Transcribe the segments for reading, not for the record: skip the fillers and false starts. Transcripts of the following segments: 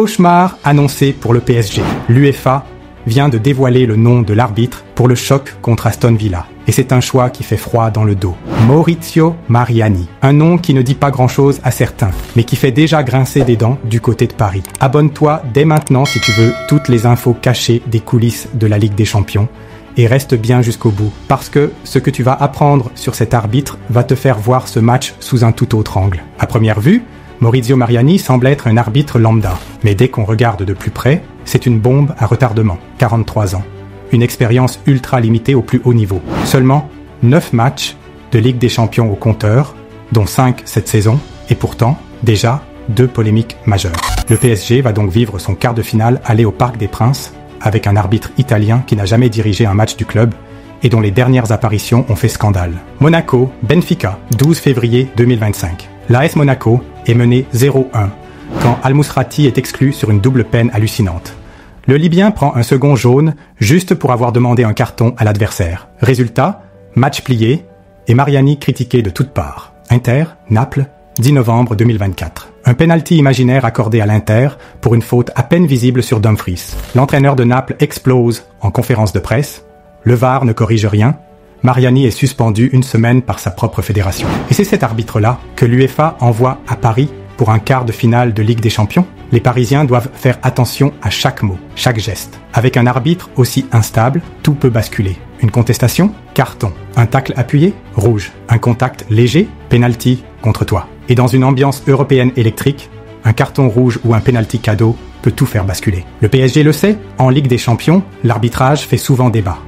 Cauchemar annoncé pour le PSG. L'UEFA vient de dévoiler le nom de l'arbitre pour le choc contre Aston Villa. Et c'est un choix qui fait froid dans le dos. Maurizio Mariani. Un nom qui ne dit pas grand-chose à certains, mais qui fait déjà grincer des dents du côté de Paris. Abonne-toi dès maintenant si tu veux toutes les infos cachées des coulisses de la Ligue des Champions. Et reste bien jusqu'au bout, parce que ce que tu vas apprendre sur cet arbitre va te faire voir ce match sous un tout autre angle. À première vue, Maurizio Mariani semble être un arbitre lambda. Mais dès qu'on regarde de plus près, c'est une bombe à retardement. 43 ans. Une expérience ultra limitée au plus haut niveau. Seulement 9 matchs de Ligue des Champions au compteur, dont 5 cette saison, et pourtant, déjà, 2 polémiques majeures. Le PSG va donc vivre son quart de finale aller au Parc des Princes, avec un arbitre italien qui n'a jamais dirigé un match du club, et dont les dernières apparitions ont fait scandale. Monaco, Benfica, 12 février 2025. L'AS Monaco est mené 0-1, quand Al Musrati est exclu sur une double peine hallucinante. Le Libyen prend un second jaune juste pour avoir demandé un carton à l'adversaire. Résultat, match plié et Mariani critiqué de toutes parts. Inter, Naples, 10 novembre 2024. Un penalty imaginaire accordé à l'Inter pour une faute à peine visible sur Dumfries. L'entraîneur de Naples explose en conférence de presse. Le VAR ne corrige rien. Mariani est suspendu une semaine par sa propre fédération. Et c'est cet arbitre-là que l'UEFA envoie à Paris pour un quart de finale de Ligue des Champions. Les Parisiens doivent faire attention à chaque mot, chaque geste. Avec un arbitre aussi instable, tout peut basculer. Une contestation, carton. Un tacle appuyé, rouge. Un contact léger, penalty contre toi. Et dans une ambiance européenne électrique, un carton rouge ou un penalty cadeau peut tout faire basculer. Le PSG le sait, en Ligue des Champions, l'arbitrage fait souvent débat.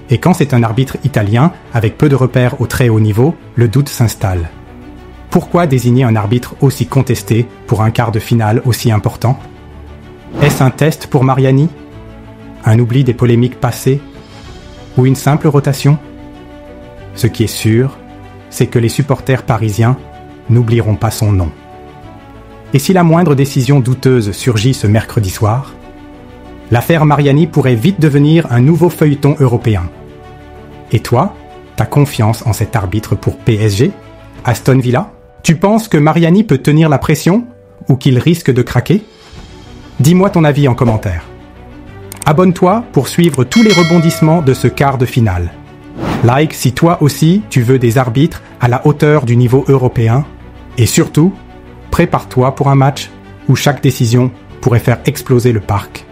Et quand c'est un arbitre italien, avec peu de repères au très haut niveau, le doute s'installe. Pourquoi désigner un arbitre aussi contesté pour un quart de finale aussi important? Est-ce un test pour Mariani? Un oubli des polémiques passées? Ou une simple rotation? Ce qui est sûr, c'est que les supporters parisiens n'oublieront pas son nom. Et si la moindre décision douteuse surgit ce mercredi soir, l'affaire Mariani pourrait vite devenir un nouveau feuilleton européen. Et toi, t'as confiance en cet arbitre pour PSG? Aston Villa? Tu penses que Mariani peut tenir la pression ou qu'il risque de craquer? Dis-moi ton avis en commentaire. Abonne-toi pour suivre tous les rebondissements de ce quart de finale. Like si toi aussi tu veux des arbitres à la hauteur du niveau européen. Et surtout, prépare-toi pour un match où chaque décision pourrait faire exploser le parc.